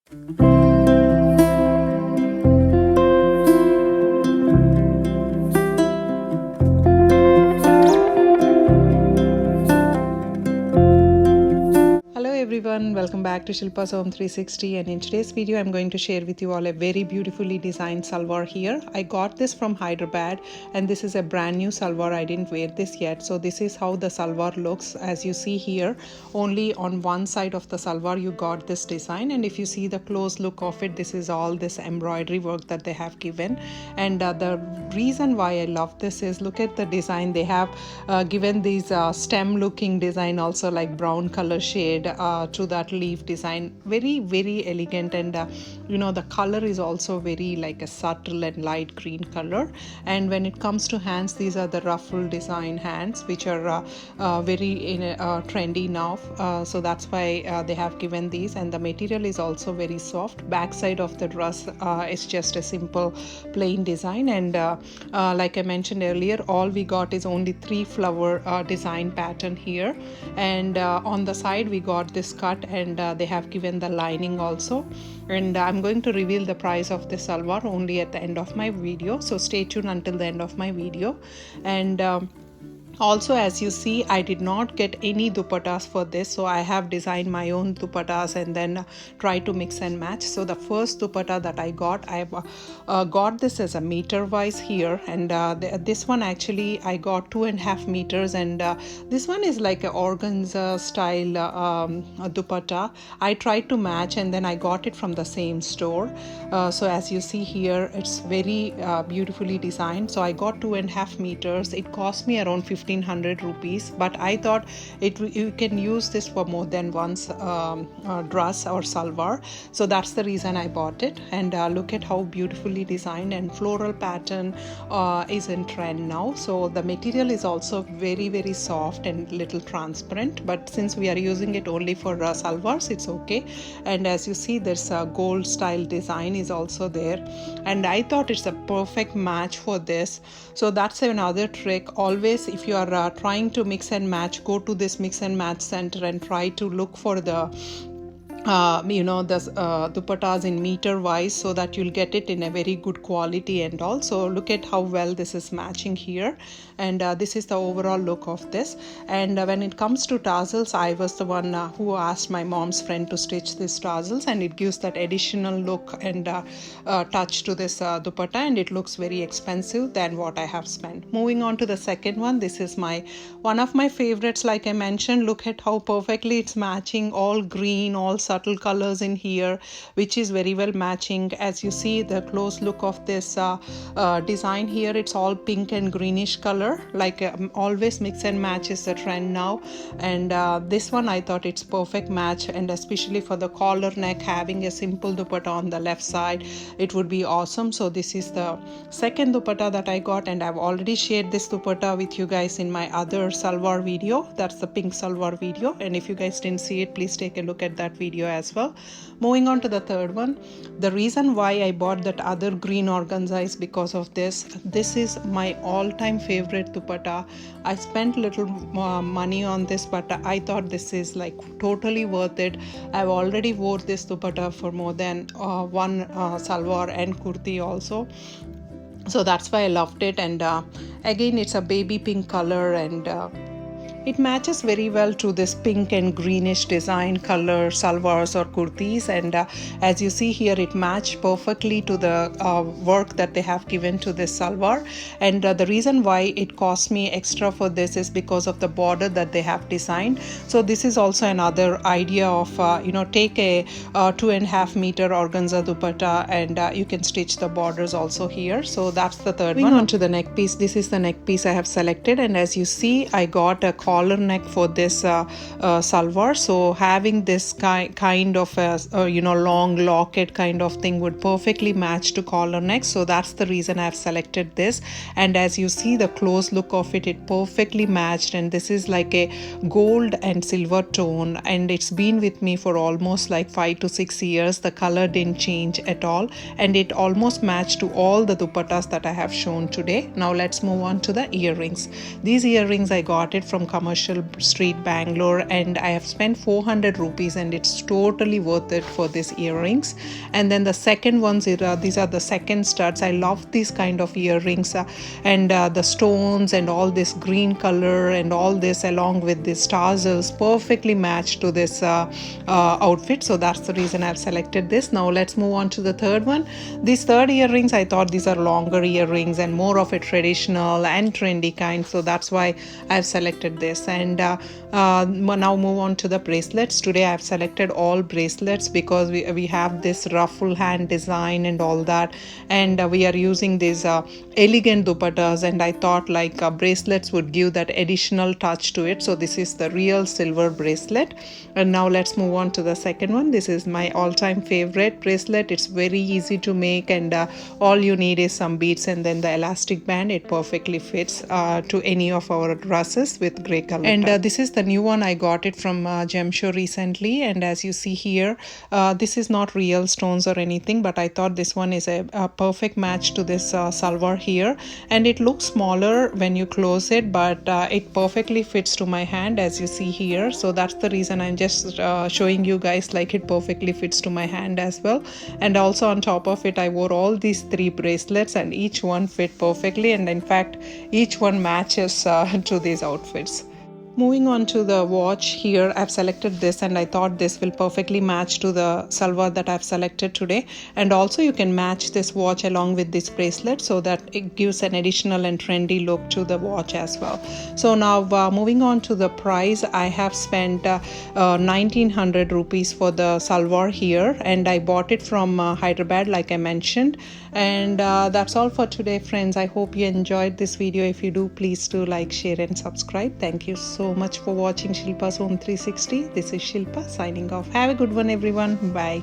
Hello everyone, welcome back to Shilpa's Home 360, and in today's video I'm going to share with you all a very beautifully designed salwar here. I got this from Hyderabad and this is a brand new salwar. I didn't wear this yet. So this is how the salwar looks. As you see here, only on one side of the salwar you got this design, and if you see the close look of it, this is all this embroidery work that they have given. And the reason why I love this is, look at the design. They have given these stem looking design also, like brown color shade to that leaf design. Very elegant, and the color is also very like a subtle and light green color. And when it comes to hands, these are the ruffle design hands, which are very trendy now, so that's why they have given these. And the material is also very soft. Back side of the dress is just a simple plain design, and like I mentioned earlier, all we got is only 3 flower design pattern here. And on the side we got this cut, and they have given the lining also. And I'm going to reveal the price of this salwar only at the end of my video, so stay tuned until the end of my video. And also, as you see, I did not get any dupattas for this, so I have designed my own dupattas and then try to mix and match. So the first dupatta that I got this as a meter wise here, and this one actually I got 2.5 meters, and this one is like a organza style dupatta. I tried to match and then I got it from the same store. So as you see here, it's very beautifully designed. So I got 2.5 meters. It cost me around 1500 rupees, but I thought you can use this for more than once dress or salwar, so that's the reason I bought it. And look at how beautifully designed, and floral pattern is in trend now. So the material is also very soft and little transparent, but since we are using it only for salwars, it's okay. And as you see, there's a gold style design is also there, and I thought it's a perfect match for this. So that's another trick. Always, if you are trying to mix and match, go to this mix and match center and try to look for the dupattas in meter wise, so that you'll get it in a very good quality. And also look at how well this is matching here. And this is the overall look of this. And when it comes to tassels, I was the one who asked my mom's friend to stitch these tassels, and it gives that additional look and touch to this dupatta, and it looks very expensive than what I have spent. Moving on to the second one, this is one of my favorites. Like I mentioned, look at how perfectly it's matching, all green, all subtle colors in here, which is very well matching. As you see the close look of this design here, it's all pink and greenish color. Like always, mix and match is the trend now. And this one I thought it's perfect match, and especially for the collar neck, having a simple dupatta on the left side, it would be awesome. So this is the second dupatta that I got, and I've already shared this dupatta with you guys in my other salwar video. That's the pink salwar video, and if you guys didn't see it, please take a look at that video as well. Moving on to the third one, the reason why I bought that other green organza is because of this. This is my all-time favorite dupatta. I spent little money on this, but I thought this is like totally worth it. I've already wore this dupatta for more than one salwar and kurti also, so that's why I loved it. And again, it's a baby pink color, and it matches very well to this pink and greenish design color salwars or kurtis. And as you see here, it matched perfectly to the work that they have given to this salwar. And the reason why it cost me extra for this is because of the border that they have designed. So this is also another idea of take a 2.5 meter organza dupatta, and you can stitch the borders also here. So that's the third one. On to the neck piece. This is the neck piece I have selected, and as you see, I got a collar neck for this salwar. So having this kind of a long locket kind of thing would perfectly match to collar neck. So that's the reason I have selected this. And as you see the close look of it, it perfectly matched, and this is like a gold and silver tone, and it's been with me for almost like 5 to 6 years. The color didn't change at all, and it almost matched to all the dupattas that I have shown today. Now let's move on to the earrings. These earrings I got it from Commercial Street, Bangalore, and I have spent 400 rupees, and it's totally worth it for these earrings. And then the second ones, these are the second studs. I love these kind of earrings, and the stones and all this green color and all this along with the stars is perfectly matched to this outfit. So that's the reason I've selected this. Now let's move on to the third one. These third earrings, I thought these are longer earrings and more of a traditional and trendy kind, so that's why I've selected this. And now move on to the bracelets. Today I've selected all bracelets because we have this ruffle hand design and all that, and we are using these elegant dupattas, and I thought like bracelets would give that additional touch to it. So this is the real silver bracelet. And now let's move on to the second one. This is my all-time favorite bracelet. It's very easy to make, and all you need is some beads and then the elastic band. It perfectly fits to any of our dresses with gray color. And this is the new one. I got it from Gem Show recently, and as you see here, this is not real stones or anything, but I thought this one is a perfect match to this salwar here, and it looks smaller when you close it, but it perfectly fits to my hand as you see here. So that's the reason I'm just showing you guys like it perfectly fits to my hand as well. And also on top of it, I wore all these three bracelets, and each one fit perfectly, and in fact each one matches to these outfits. Moving on to the watch here, I've selected this, and I thought this will perfectly match to the salwar that I've selected today. And also you can match this watch along with this bracelet so that it gives an additional and trendy look to the watch as well. So now moving on to the price, I have spent 1900 rupees for the salwar here, and I bought it from Hyderabad like I mentioned. And that's all for today, friends. I hope you enjoyed this video. If you do, please do like, share and subscribe. Thank you so much for watching Shilpa's Home 360. This is Shilpa signing off. Have a good one, everyone. Bye.